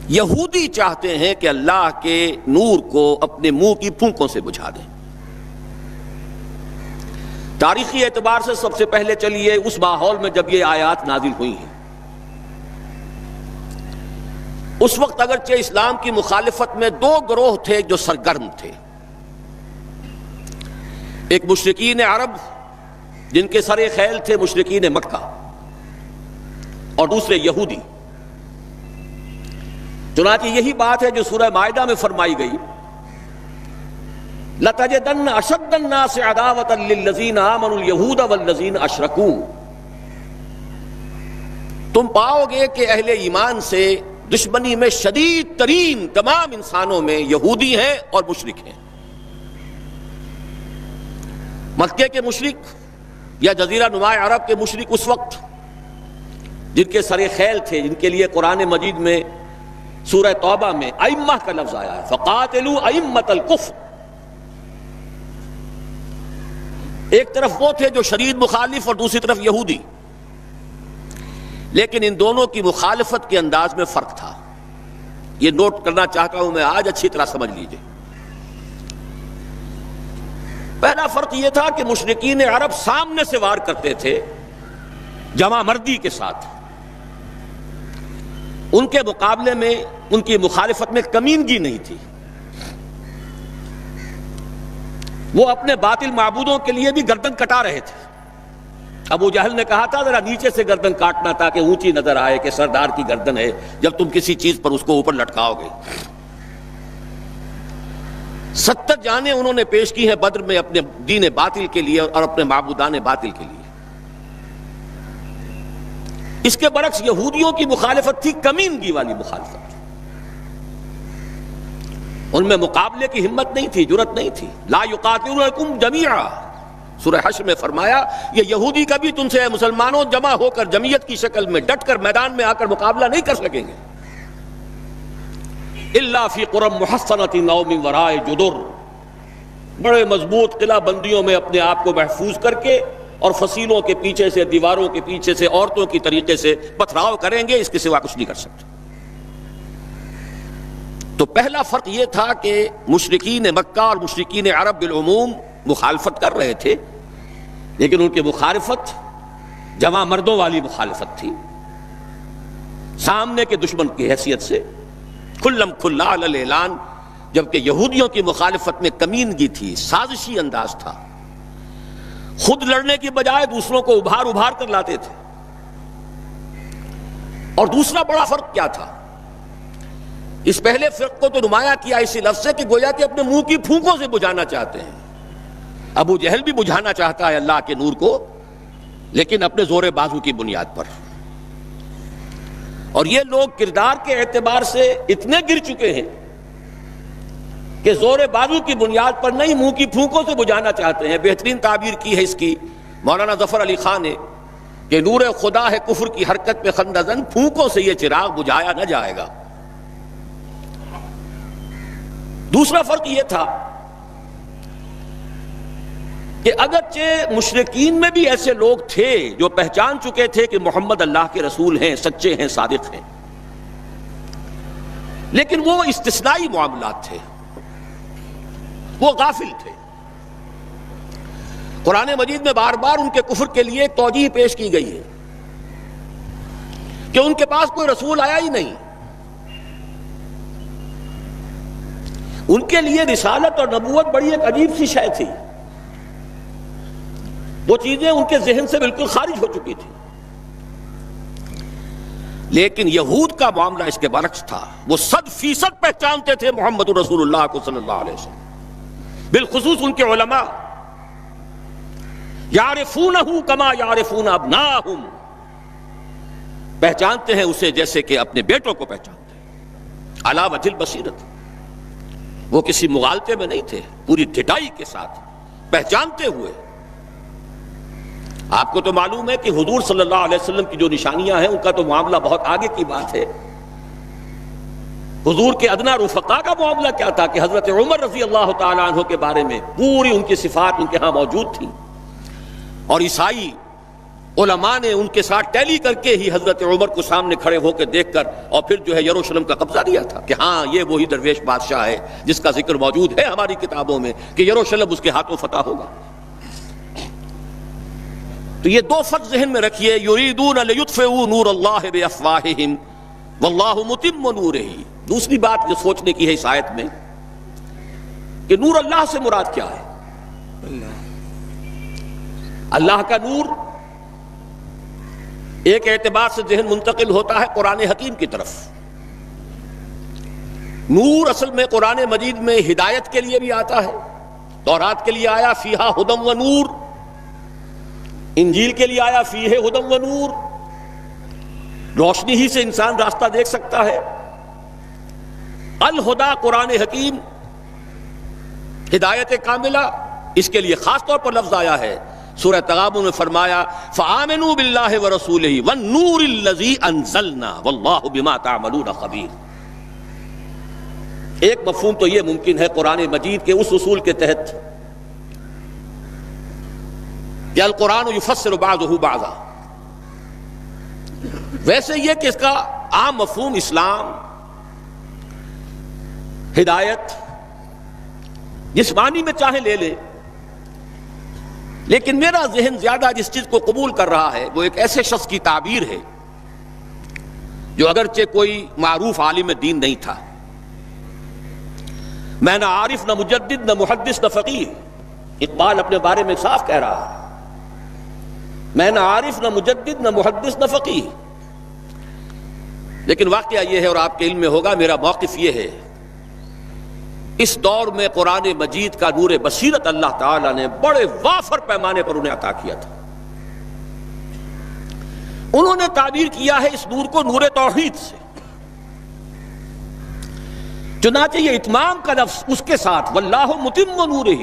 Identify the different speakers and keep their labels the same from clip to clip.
Speaker 1: یہودی چاہتے ہیں کہ اللہ کے نور کو اپنے منہ کی پھونکوں سے بجھا دیں۔ تاریخی اعتبار سے سب سے پہلے چلیے اس ماحول میں جب یہ آیات نازل ہوئی ہیں، اس وقت اگرچہ اسلام کی مخالفت میں دو گروہ تھے جو سرگرم تھے، ایک مشرکین عرب جن کے سر خیل تھے مشرکین مکہ، اور دوسرے یہودی۔ چنانچہ یہی بات ہے جو سورہ مائدہ میں فرمائی گئی، لَتَجِدَنَّ أَشَدَّ النَّاسِ عَدَاوَةً لِلَّذِينَ آمَنُوا الْيَهُودَ وَالَّذِينَ أَشْرَكُوا، تم پاؤ گے کہ اہل ایمان سے دشمنی میں شدید ترین تمام انسانوں میں یہودی ہیں اور مشرک ہیں۔ مکے کے مشرک یا جزیرہ نما عرب کے مشرک اس وقت جن کے سر خیل تھے، جن کے لیے قرآن مجید میں سورہ توبہ میں ائمہ کا لفظ آیا ہے، فَقَاتِلُوا أَئِمَّةَ الْكُفْرِ، ایک طرف وہ تھے جو شدید مخالف اور دوسری طرف یہودی، لیکن ان دونوں کی مخالفت کے انداز میں فرق تھا۔ یہ نوٹ کرنا چاہتا ہوں میں آج، اچھی طرح سمجھ لیجئے۔ پہلا فرق یہ تھا کہ مشرکین عرب سامنے سے وار کرتے تھے جمع مردی کے ساتھ، ان کے مقابلے میں ان کی مخالفت میں کمینگی نہیں تھی۔ وہ اپنے باطل معبودوں کے لیے بھی گردن کٹا رہے تھے۔ ابو جہل نے کہا تھا ذرا نیچے سے گردن کاٹنا تاکہ اونچی نظر آئے کہ سردار کی گردن ہے، جب تم کسی چیز پر اس کو اوپر لٹکاؤ گے۔ 70 جانیں انہوں نے پیش کی ہیں بدر میں اپنے دین باطل کے لیے اور اپنے معبودان باطل کے لیے۔ اس کے برعکس یہودیوں کی مخالفت تھی کمینگی والی مخالفت، ان میں مقابلے کی ہمت نہیں تھی، جرأت نہیں تھی۔ لا یقاتلونکم جمیعا، سورہ حشر میں فرمایا یہ یہودی کبھی تم سے مسلمانوں جمع ہو کر جمعیت کی شکل میں ڈٹ کر میدان میں آ کر مقابلہ نہیں کر سکیں گے، الا فی قری محصنۃ او من وراء جدر، بڑے مضبوط قلعہ بندیوں میں اپنے آپ کو محفوظ کر کے اور فصیلوں کے پیچھے سے، دیواروں کے پیچھے سے، عورتوں کی طریقے سے پتھراؤ کریں گے، اس کے سوا کچھ نہیں کر سکتے۔ تو پہلا فرق یہ تھا کہ مشرکین مکہ اور مشرکین عرب بالعموم مخالفت کر رہے تھے، لیکن ان کی مخالفت جمع مردوں والی مخالفت تھی، سامنے کے دشمن کی حیثیت سے کھلم کھلا علی الاعلان، جبکہ یہودیوں کی مخالفت میں کمینگی تھی، سازشی انداز تھا، خود لڑنے کی بجائے دوسروں کو ابھار ابھار کر لاتے تھے۔ اور دوسرا بڑا فرق کیا تھا، اس پہلے فرق کو تو نمایاں کیا اسی لفظ سے کہ گویا کہ اپنے منہ کی پھونکوں سے بجھانا چاہتے ہیں۔ ابو جہل بھی بجھانا چاہتا ہے اللہ کے نور کو، لیکن اپنے زور بازو کی بنیاد پر، اور یہ لوگ کردار کے اعتبار سے اتنے گر چکے ہیں کہ زور بازو کی بنیاد پر نہیں، منہ کی پھونکوں سے بجھانا چاہتے ہیں۔ بہترین تعبیر کی ہے اس کی مولانا ظفر علی خان نے کہ نور خدا ہے کفر کی حرکت پہ خندہ زن، پھونکوں سے یہ چراغ بجھایا نہ جائے گا۔ دوسرا فرق یہ تھا کہ اگرچہ مشرکین میں بھی ایسے لوگ تھے جو پہچان چکے تھے کہ محمد اللہ کے رسول ہیں، سچے ہیں، صادق ہیں، لیکن وہ استثنائی معاملات تھے، وہ غافل تھے۔ قرآن مجید میں بار بار ان کے کفر کے لیے ایک توجیہ پیش کی گئی ہے کہ ان کے پاس کوئی رسول آیا ہی نہیں، ان کے لیے رسالت اور نبوت بڑی ایک عجیب سی شے تھی، وہ چیزیں ان کے ذہن سے بالکل خارج ہو چکی تھی۔ لیکن یہود کا معاملہ اس کے برعکس تھا، وہ 100% پہچانتے تھے محمد رسول اللہ کو صلی اللہ علیہ وسلم، بالخصوص ان کے علماء، یعرفونہ کما یعرفون ابناءہم، پہچانتے ہیں اسے جیسے کہ اپنے بیٹوں کو پہچانتے ہیں، علی وجہ البصیرۃ، وہ کسی مغالطے میں نہیں تھے، پوری ڈٹائی کے ساتھ پہچانتے ہوئے۔ آپ کو تو معلوم ہے کہ حضور صلی اللہ علیہ وسلم کی جو نشانیاں ہیں ان کا تو معاملہ بہت آگے کی بات ہے۔ حضور کے ادنا رفقا کا معاملہ کیا تھا کہ حضرت عمر رضی اللہ تعالیٰ عنہ کے بارے میں پوری ان کی صفات ان کے ہاں موجود تھیں، اور عیسائی علماء نے ان کے ساتھ ٹیلی کر کے ہی حضرت عمر کو سامنے کھڑے ہو کے دیکھ کر اور پھر جو ہے یروشلم کا قبضہ دیا تھا کہ ہاں یہ وہی درویش بادشاہ ہے جس کا ذکر موجود ہے ہماری کتابوں میں کہ یروشلم اس کے ہاتھوں فتح ہوگا۔ تو یہ دو فرق ذہن میں رکھیے، یریدون لیطفئوا نور اللہ بافواہہم واللہ متم نورہ۔ دوسری بات جو سوچنے کی ہے اس آیت میں کہ نور اللہ سے مراد کیا ہے؟ اللہ کا نور ایک اعتبار سے ذہن منتقل ہوتا ہے قرآن حکیم کی طرف۔ نور اصل میں قرآن مجید میں ہدایت کے لیے بھی آتا ہے، تورات کے لیے آیا فیہا ہدی و نور، انجیل کے لیے آیا فیہ ہدی و نور، روشنی ہی سے انسان راستہ دیکھ سکتا ہے۔ الہدا قرآن حکیم، ہدایت کاملہ، اس کے لیے خاص طور پر لفظ آیا ہے۔ سورہ تغابن میں فرمایا فآمنوا باللہ ورسولہ والنور الذی انزلنا واللہ بما تعملون خبیر۔ ایک مفہوم تو یہ ممکن ہے قرآن مجید کے اس اصول کے تحت کہ القرآن یفسر بعضہ بعضا، ویسے یہ کہ اس کا عام مفہوم اسلام، ہدایت، جس معنی میں چاہے لے لے، لیکن میرا ذہن زیادہ جس چیز کو قبول کر رہا ہے وہ ایک ایسے شخص کی تعبیر ہے جو اگرچہ کوئی معروف عالم دین نہیں تھا، میں نہ عارف نہ مجدد نہ محدث نہ فقیہ، اقبال اپنے بارے میں صاف کہہ رہا ہے، میں نہ عارف نہ مجدد نہ محدث نہ فقیہ، لیکن واقعہ یہ ہے اور آپ کے علم میں ہوگا، میرا موقف یہ ہے اس دور میں قرآن مجید کا نور بصیرت اللہ تعالیٰ نے بڑے وافر پیمانے پر انہیں عطا کیا تھا۔ انہوں نے تعبیر کیا ہے اس نور کو نور توحید سے، چنانچہ یہ اتمام کا لفظ اس کے ساتھ واللہ متم نورہ،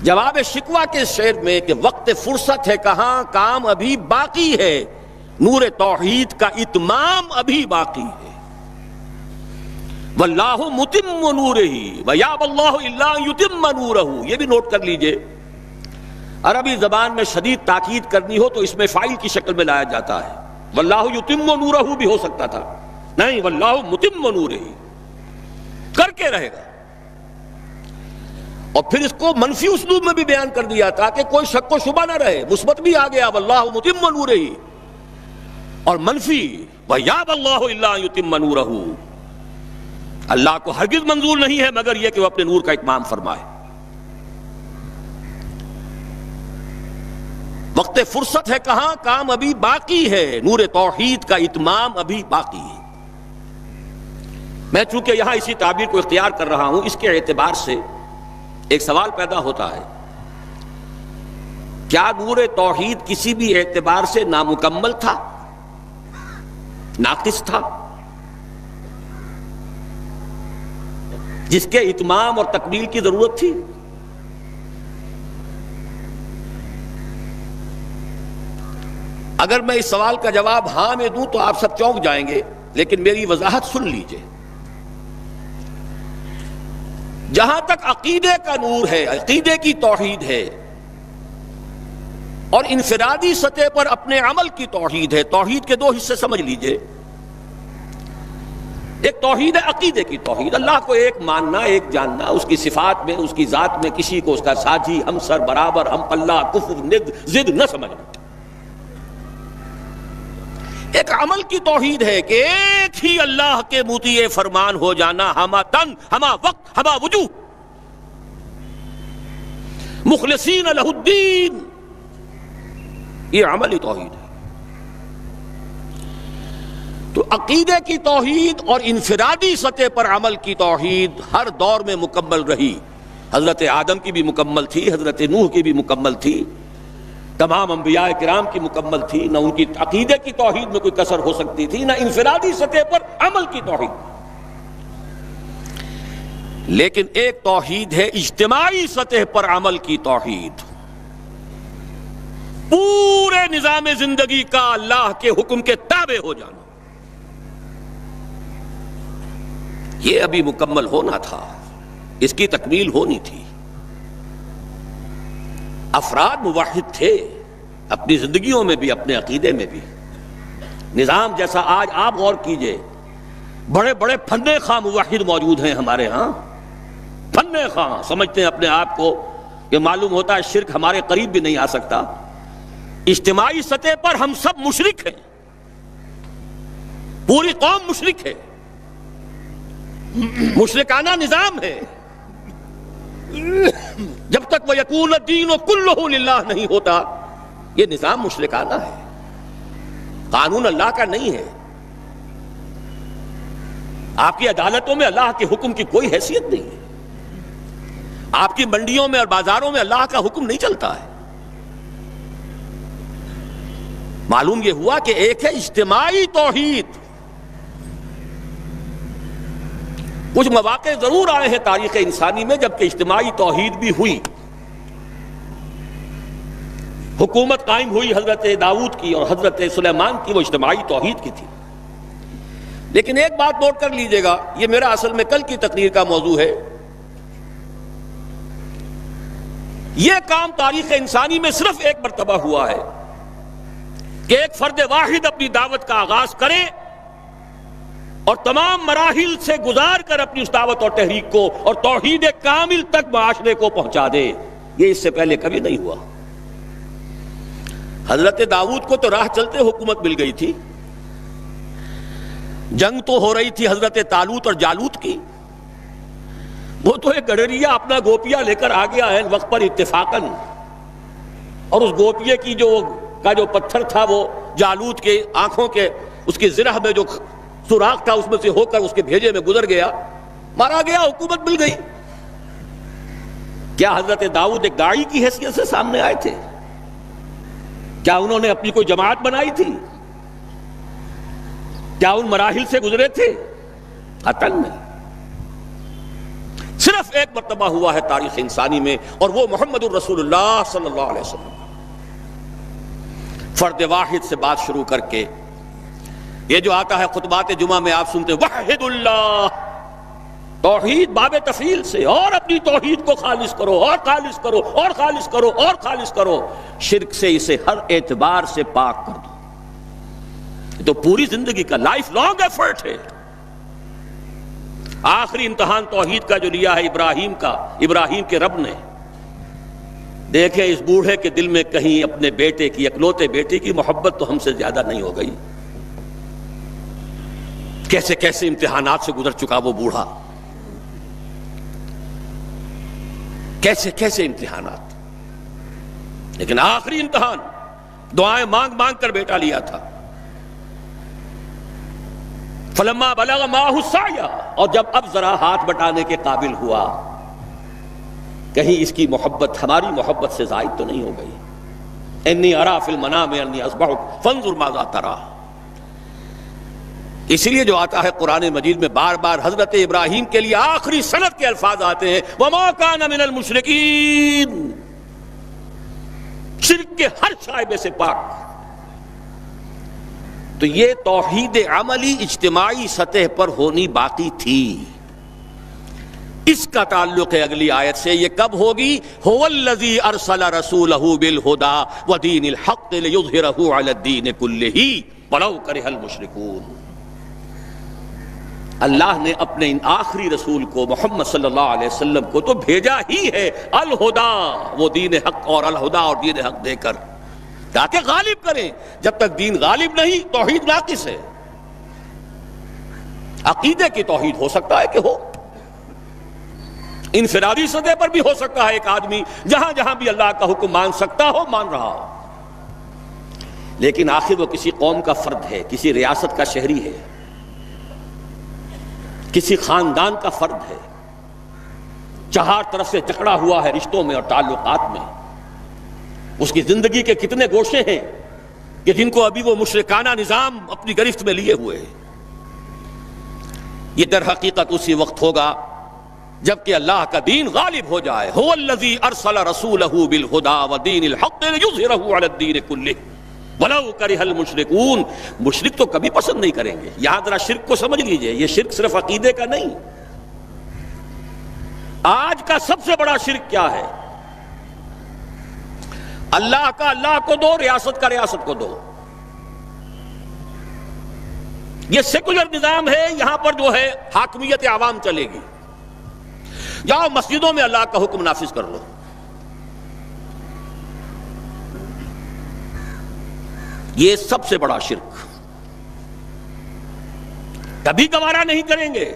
Speaker 1: جواب شکوہ کے شعر میں کہ وقت فرصت ہے کہاں کام ابھی باقی ہے، نور توحید کا اتمام ابھی باقی ہے۔ واللہ متم نورہ ویابی اللہ الا ان یتم نورہ، یہ بھی نوٹ کر لیجئے، عربی زبان میں شدید تاکید کرنی ہو تو اس میں فاعل کی شکل میں لایا جاتا ہے، واللہ یتم نورہ بھی ہو سکتا تھا، نہیں واللہ متم نورہ، کر کے رہے گا۔ اور پھر اس کو منفی اسلوب میں بھی بیان کر دیا تاکہ کوئی شک و شبہ نہ رہے، مثبت بھی آ گیا واللہ متم نورہ، اور منفی ویابی اللہ الا ان یتم نورہ، اللہ کو ہرگز منظور نہیں ہے مگر یہ کہ وہ اپنے نور کا اتمام فرمائے۔ وقت فرصت ہے کہاں کام ابھی باقی ہے، نور توحید کا اتمام ابھی باقی ہے۔ میں چونکہ یہاں اسی تعبیر کو اختیار کر رہا ہوں، اس کے اعتبار سے ایک سوال پیدا ہوتا ہے، کیا نور توحید کسی بھی اعتبار سے نامکمل تھا، ناقص تھا، جس کے اتمام اور تکمیل کی ضرورت تھی؟ اگر میں اس سوال کا جواب ہاں میں دوں تو آپ سب چونک جائیں گے، لیکن میری وضاحت سن لیجئے۔ جہاں تک عقیدے کا نور ہے، عقیدے کی توحید ہے، اور انفرادی سطح پر اپنے عمل کی توحید ہے، توحید کے دو حصے سمجھ لیجئے۔ ایک توحید ہے عقیدے کی توحید، اللہ کو ایک ماننا، ایک جاننا، اس کی صفات میں، اس کی ذات میں کسی کو اس کا ساجی، ہمسر، برابر، ہم پلہ، کفر، ند، ضد نہ سمجھنا۔ ایک عمل کی توحید ہے کہ ایک ہی اللہ کے مطیع فرمان ہو جانا، ہما تن، ہما وقت، ہما وجوہ، مخلصین لہ الدین، یہ عملی توحید ہے۔ تو عقیدے کی توحید اور انفرادی سطح پر عمل کی توحید ہر دور میں مکمل رہی، حضرت آدم کی بھی مکمل تھی، حضرت نوح کی بھی مکمل تھی، تمام انبیاء کرام کی مکمل تھی، نہ ان کی عقیدے کی توحید میں کوئی کسر ہو سکتی تھی، نہ انفرادی سطح پر عمل کی توحید۔ لیکن ایک توحید ہے اجتماعی سطح پر عمل کی توحید، پورے نظام زندگی کا اللہ کے حکم کے تابع ہو جانا، یہ ابھی مکمل ہونا تھا، اس کی تکمیل ہونی تھی۔ افراد موحد تھے اپنی زندگیوں میں بھی، اپنے عقیدے میں بھی. نظام جیسا آج آپ غور کیجئے، بڑے بڑے فنے خواہ موحد موجود ہیں ہمارے ہاں، فنے خواہ سمجھتے ہیں اپنے آپ کو کہ معلوم ہوتا ہے شرک ہمارے قریب بھی نہیں آ سکتا. اجتماعی سطح پر ہم سب مشرک ہیں، پوری قوم مشرک ہے، مشرکانہ نظام ہے. جب تک وہ یکون الدین کلہ للہ نہیں ہوتا یہ نظام مشرکانہ ہے، قانون اللہ کا نہیں ہے. آپ کی عدالتوں میں اللہ کے حکم کی کوئی حیثیت نہیں ہے، آپ کی منڈیوں میں اور بازاروں میں اللہ کا حکم نہیں چلتا ہے. معلوم یہ ہوا کہ ایک ہے اجتماعی توحید. کچھ مواقع ضرور آئے ہیں تاریخ انسانی میں جبکہ اجتماعی توحید بھی ہوئی، حکومت قائم ہوئی حضرت داؤد کی اور حضرت سلیمان کی، وہ اجتماعی توحید کی تھی. لیکن ایک بات نوٹ کر لیجئے گا، یہ میرا اصل میں کل کی تقریر کا موضوع ہے. یہ کام تاریخ انسانی میں صرف ایک مرتبہ ہوا ہے کہ ایک فرد واحد اپنی دعوت کا آغاز کرے اور تمام مراحل سے گزار کر اپنی اس دعوت اور تحریک کو اور توحید کامل تک معاشرے کو پہنچا دے. یہ اس سے پہلے کبھی نہیں ہوا. حضرت داؤد کو تو راہ چلتے حکومت مل گئی تھی، جنگ تو ہو رہی تھی حضرت طالوت اور جالوت کی. وہ تو ایک گڈریا اپنا گوپیا لے کر آ گیا ہے وقت پر اتفاقاً، اور اس گوپیے کی جو پتھر تھا وہ جالوت کے آنکھوں کے اس کی زرہ میں جو سوراخ تھا اس میں سے ہو کر اس کے بھیجے میں گزر گیا، مارا گیا، حکومت مل گئی. کیا حضرت داؤد ایک داعی کی حیثیت سے سامنے آئے تھے؟ کیا انہوں نے اپنی کوئی جماعت بنائی تھی؟ کیا ان مراحل سے گزرے تھے؟ قطعاً نہیں. صرف ایک مرتبہ ہوا ہے تاریخ انسانی میں، اور وہ محمد الرسول اللہ صلی اللہ علیہ وسلم. فرد واحد سے بات شروع کر کے یہ جو آتا ہے خطبات جمعہ میں آپ سنتے وحد اللہ، توحید باب تفعیل سے، اور اپنی توحید کو خالص کرو اور خالص کرو اور خالص کرو اور خالص کرو، شرک سے اسے ہر اعتبار سے پاک کر دو. تو پوری زندگی کا لائف لانگ ایفرٹ ہے. آخری امتحان توحید کا جو لیا ہے ابراہیم کے رب نے. دیکھیں اس بوڑھے کے دل میں کہیں اپنے بیٹے کی، اکلوتے بیٹے کی محبت تو ہم سے زیادہ نہیں ہو گئی. کیسے کیسے امتحانات سے گزر چکا وہ بوڑھا، کیسے کیسے امتحانات. لیکن آخری امتحان دعائیں مانگ مانگ کر بیٹا لیا تھا. فلما بلغ معه السعی، اور جب اب ذرا ہاتھ بٹانے کے قابل ہوا، کہیں اس کی محبت ہماری محبت سے زائد تو نہیں ہو گئی. انی ارا فی المنام انی اذبحک فانظر ماذا تری. اسی لیے جو آتا ہے قرآن مجید میں بار بار حضرت ابراہیم کے لیے آخری سند کے الفاظ آتے ہیں وما کان من المشرکین، شرک کے ہر شائبے سے پاک. تو یہ توحید عملی اجتماعی سطح پر ہونی باقی تھی. اس کا تعلق ہے اگلی آیت سے. یہ کب ہوگی؟ هو الذی ارسل رسولہ بالہدی ودین الحق لیظہرہ علی الدین کلہ ولو کرہ المشرکون. اللہ نے اپنے ان آخری رسول کو محمد صلی اللہ علیہ وسلم کو تو بھیجا ہی ہے الہدا، وہ دین حق اور الہدا اور دین حق دے کر تاکہ غالب کریں. جب تک دین غالب نہیں توحید ناقص ہے. عقیدے کی توحید ہو سکتا ہے کہ ہو، انفرادی سطح پر بھی ہو سکتا ہے، ایک آدمی جہاں جہاں بھی اللہ کا حکم مان سکتا ہو مان رہا ہو، لیکن آخر وہ کسی قوم کا فرد ہے، کسی ریاست کا شہری ہے، کسی خاندان کا فرد ہے، چہار طرف سے جکڑا ہوا ہے رشتوں میں اور تعلقات میں. اس کی زندگی کے کتنے گوشے ہیں کہ جن کو ابھی وہ مشرکانہ نظام اپنی گرفت میں لیے ہوئے ہیں. یہ در حقیقت اسی وقت ہوگا جبکہ اللہ کا دین غالب ہو جائے. هو الذی ارسل رسولہ بالہدی ودین الحق لیظہرہ علی الدین کلہ ولو کرہ المشرکون. مشرک تو کبھی پسند نہیں کریں گے. یہاں ذرا شرک کو سمجھ لیجئے، یہ شرک صرف عقیدے کا نہیں. آج کا سب سے بڑا شرک کیا ہے؟ اللہ کا اللہ کو دو، ریاست کا ریاست کو دو. یہ سیکولر نظام ہے، یہاں پر جو ہے حاکمیت عوام چلے گی. جاؤ مسجدوں میں اللہ کا حکم نافذ کر لو. یہ سب سے بڑا شرک، کبھی گوارا نہیں کریں گے.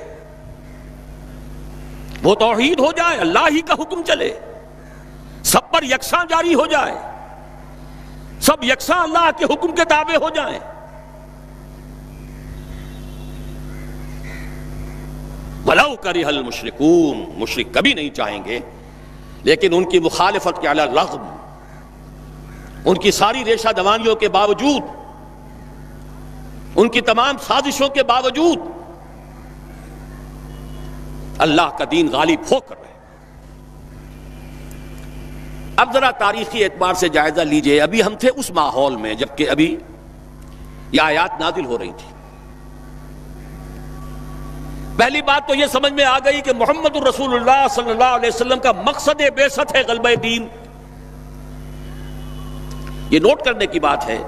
Speaker 1: وہ توحید ہو جائے، اللہ ہی کا حکم چلے، سب پر یکساں جاری ہو جائے، سب یکساں اللہ کے حکم کے تابع ہو جائیں. وَلَوْ كَرِهَ الْمُشْرِكُونَ، مشرک کبھی نہیں چاہیں گے، لیکن ان کی مخالفت کے علی الرغم، ان کی ساری ریشہ دوانیوں کے باوجود، ان کی تمام سازشوں کے باوجود اللہ کا دین غالب ہو کر رہے. اب ذرا تاریخی اعتبار سے جائزہ لیجئے. ابھی ہم تھے اس ماحول میں جبکہ ابھی یہ آیات نازل ہو رہی تھی. پہلی بات تو یہ سمجھ میں آ گئی کہ محمد الرسول اللہ صلی اللہ علیہ وسلم کا مقصد بعثت ہے غلبہ دین. یہ نوٹ کرنے کی بات ہے،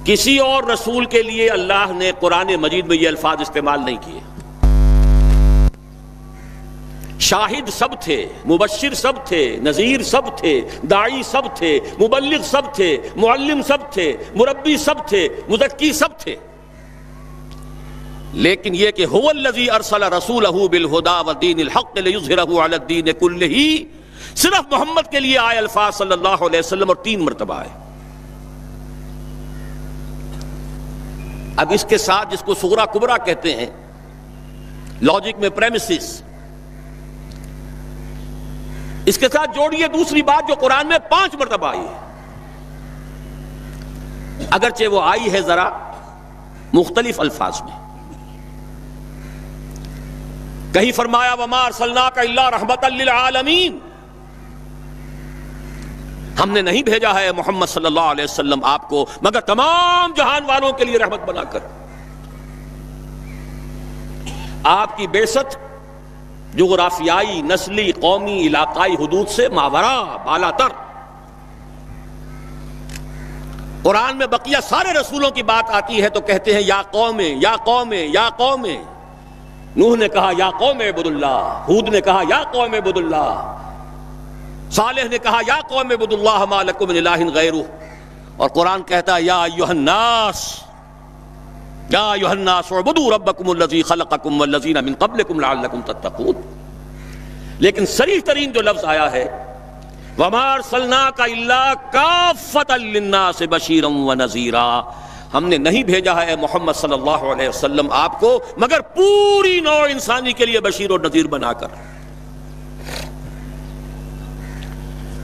Speaker 1: کسی اور رسول کے لیے اللہ نے قرآن مجید میں یہ الفاظ استعمال نہیں کیے. شاہد سب تھے، مبشر سب تھے، نذیر سب تھے، داعی سب تھے، مبلغ سب تھے، معلم سب تھے، مربی سب تھے، مزکی سب تھے. لیکن یہ کہ هو الذی ارسل رسولہ بالہدی ودین الحق لیظہرہ علی الدین کلہ، صرف محمد کے لیے آئے الفاظ صلی اللہ علیہ وسلم، اور 3 مرتبہ آئے. اب اس کے ساتھ جس کو صغرا کبرا کہتے ہیں لاجک میں پریمیسز، اس کے ساتھ جوڑیے دوسری بات جو قرآن میں 5 مرتبہ آئی ہے، اگرچہ وہ آئی ہے ذرا مختلف الفاظ میں. کہیں فرمایا وَمَا أَرْسَلْنَاكَ إِلَّا رَحْمَةً لِّلْعَالَمِينَ، ہم نے نہیں بھیجا ہے محمد صلی اللہ علیہ وسلم آپ کو مگر تمام جہان والوں کے لیے رحمت بنا کر. آپ کی بعثت جغرافیائی، نسلی، قومی، علاقائی حدود سے ماورا، بالا تر. قرآن میں بقیہ سارے رسولوں کی بات آتی ہے تو کہتے ہیں یا قوم یا قوم یا قوم. نوح نے کہا یا قوم اعبد اللہ، ہود نے کہا یا قوم اعبد اللہ، صالح نے کہا یا قوم اعبد اللہ ما لکم من الہ غیرہ. اور قرآن کہتا ہے یا ایھا الناس، یا ایھا الناس اعبدوا ربکم الذی خلقکم والذین من قبلکم لعلکم تتقون. لیکن صریح ترین جو لفظ آیا ہے وما ارسلناک الا کافۃ للناس بشیرا ونذیرا، ہم نے نہیں بھیجا ہے محمد صلی اللہ علیہ وسلم آپ کو مگر پوری نوع انسانی کے لیے بشیر اور نذیر بنا کر.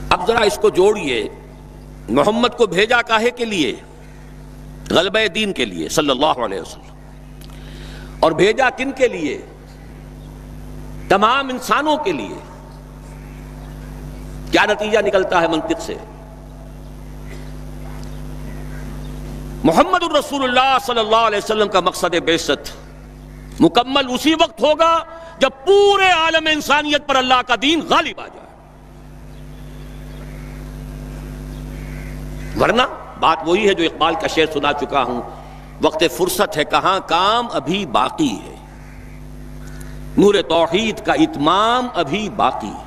Speaker 1: اب ذرا اس کو جوڑیے، محمد کو بھیجا کاہے کے لیے؟ غلبہ دین کے لیے صلی اللہ علیہ وسلم. اور بھیجا کن کے لیے؟ تمام انسانوں کے لیے. کیا نتیجہ نکلتا ہے منطق سے؟ محمد الرسول اللہ صلی اللہ علیہ وسلم کا مقصد بعثت مکمل اسی وقت ہوگا جب پورے عالم انسانیت پر اللہ کا دین غالب آ جائے. ورنہ بات وہی ہے جو اقبال کا شعر سنا چکا ہوں، وقت فرصت ہے کہاں کام ابھی باقی ہے، نور توحید کا اتمام ابھی باقی ہے.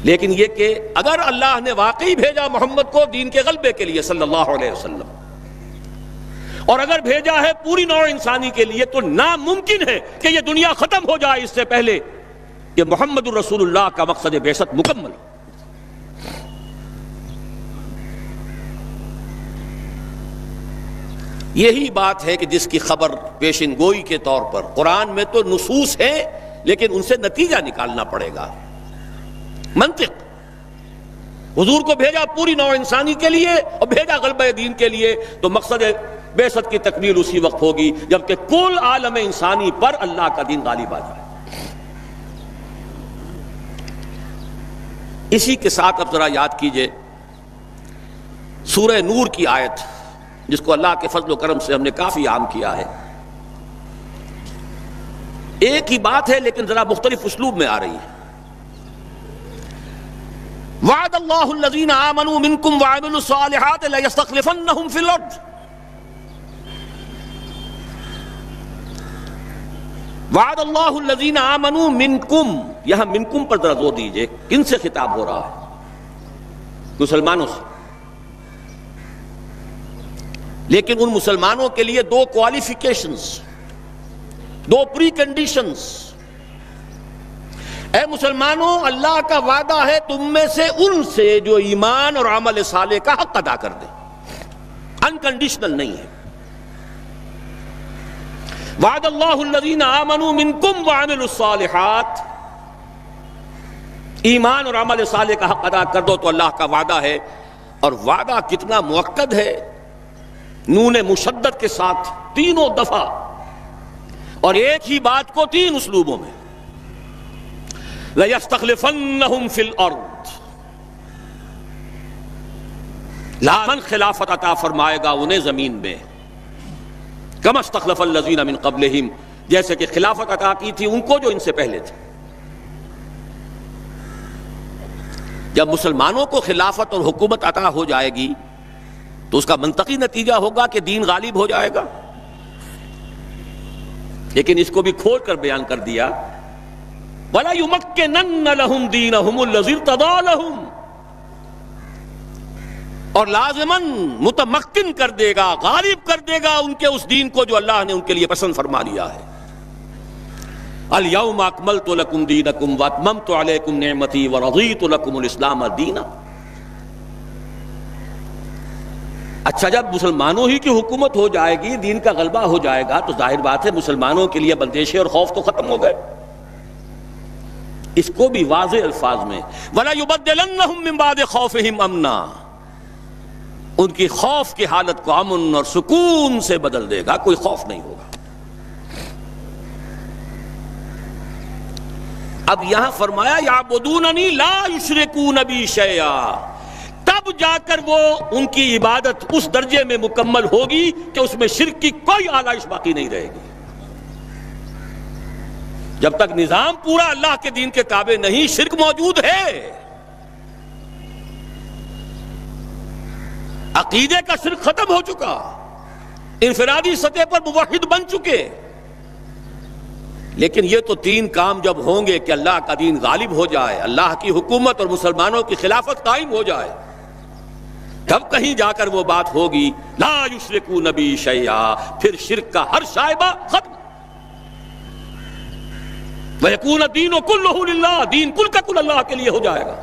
Speaker 1: لیکن یہ کہ اگر اللہ نے واقعی بھیجا محمد کو دین کے غلبے کے لیے صلی اللہ علیہ وسلم، اور اگر بھیجا ہے پوری نوع انسانی کے لیے، تو ناممکن ہے کہ یہ دنیا ختم ہو جائے اس سے پہلے کہ محمد الرسول اللہ کا مقصد بعثت مکمل ہو. یہی بات ہے کہ جس کی خبر پیشن گوئی کے طور پر قرآن میں تو نصوص ہیں، لیکن ان سے نتیجہ نکالنا پڑے گا. منطق، حضور کو بھیجا پوری نوع انسانی کے لیے اور بھیجا غلبہ دین کے لیے، تو مقصد بعثت کی تکمیل اسی وقت ہوگی جبکہ کل عالم انسانی پر اللہ کا دین غالب آ جائے. اسی کے ساتھ اب ذرا یاد کیجئے سورہ نور کی آیت، جس کو اللہ کے فضل و کرم سے ہم نے کافی عام کیا ہے. ایک ہی بات ہے لیکن ذرا مختلف اسلوب میں آ رہی ہے. وعد اللہ الذین آمنوا منکم وعملوا الصالحات لیستخلفنہم فی الارض. وعد اللہ الذین آمنوا منکم، یہاں منکم پر ذرا زور دیجئے. کن سے خطاب ہو رہا ہے؟ مسلمانوں سے. لیکن ان مسلمانوں کے لیے دو کوالیفیکیشنز، دو پری کنڈیشنز. اے مسلمانوں، اللہ کا وعدہ ہے تم میں سے ان سے جو ایمان اور عمل صالح کا حق ادا کر دے، انکنڈیشنل نہیں ہے. وعد اللہ الذین آمنوا منکم وعملوا الصالحات، ایمان اور عمل صالح کا حق ادا کر دو تو اللہ کا وعدہ ہے. اور وعدہ کتنا مؤکد ہے، نون مشدد کے ساتھ تینوں دفعہ، اور ایک ہی بات کو تین اسلوبوں میں. لَيَسْتَخْلِفَنَّهُمْ فِي الْأَرْضِ، لامن خلافت عطا فرمائے گا انہیں زمین میں. كَمَا اسْتَخْلَفَ الَّذِينَ مِن قَبْلِهِمْ، جیسے کہ خلافت عطا کی تھی ان کو جو ان سے پہلے تھے. جب مسلمانوں کو خلافت اور حکومت عطا ہو جائے گی تو اس کا منطقی نتیجہ ہوگا کہ دین غالب ہو جائے گا. لیکن اس کو بھی کھول کر بیان کر دیا، وَلَا يُمَكِّنَنَّ لَهُمْ دِينَهُمُ الَّذِي ارْتَضَىٰ لَهُمْ، اور لازماً متمکن کر دے گا، غالب کر دے گا ان کے اس دین کو جو اللہ نے ان کے لیے پسند فرما لیا ہے. الْيَوْمَ أَكْمَلْتُ لَكُمْ دِينَكُمْ وَأَتْمَمْتُ عَلَيْكُمْ نِعْمَتِي وَرَضِيتُ لَكُمُ الْإِسْلَامَ دِينًا. اچھا، جب مسلمانوں ہی کی حکومت ہو جائے گی، دین کا غلبہ ہو جائے گا، تو ظاہر بات ہے مسلمانوں کے لیے بندشیں اور خوف تو ختم ہو گئے. اس کو بھی واضح الفاظ میں وَلَا يُبَدِّلَنَّهُم مِّن بَعْدِ خَوْفِهِمْ أَمْنًا، ان کی خوف کی حالت کو امن اور سکون سے بدل دے گا، کوئی خوف نہیں ہوگا. اب یہاں فرمایا یعبدوننی لا یشرکون بی شیئا، تب جا کر وہ ان کی عبادت اس درجے میں مکمل ہوگی کہ اس میں شرک کی کوئی آلائش باقی نہیں رہے گی. جب تک نظام پورا اللہ کے دین کے تابع نہیں، شرک موجود ہے. عقیدے کا شرک ختم ہو چکا، انفرادی سطح پر موحد بن چکے. لیکن یہ تو تین کام جب ہوں گے کہ اللہ کا دین غالب ہو جائے، اللہ کی حکومت اور مسلمانوں کی خلافت قائم ہو جائے، تب کہیں جا کر وہ بات ہوگی لا یشرکون بی شیئا، پھر شرک کا ہر شائبہ ختم. وَيَكُونَ الدِّينُ كُلُّهُ لِلَّهِ، دین کل کا کل اللہ کے لیے ہو جائے گا.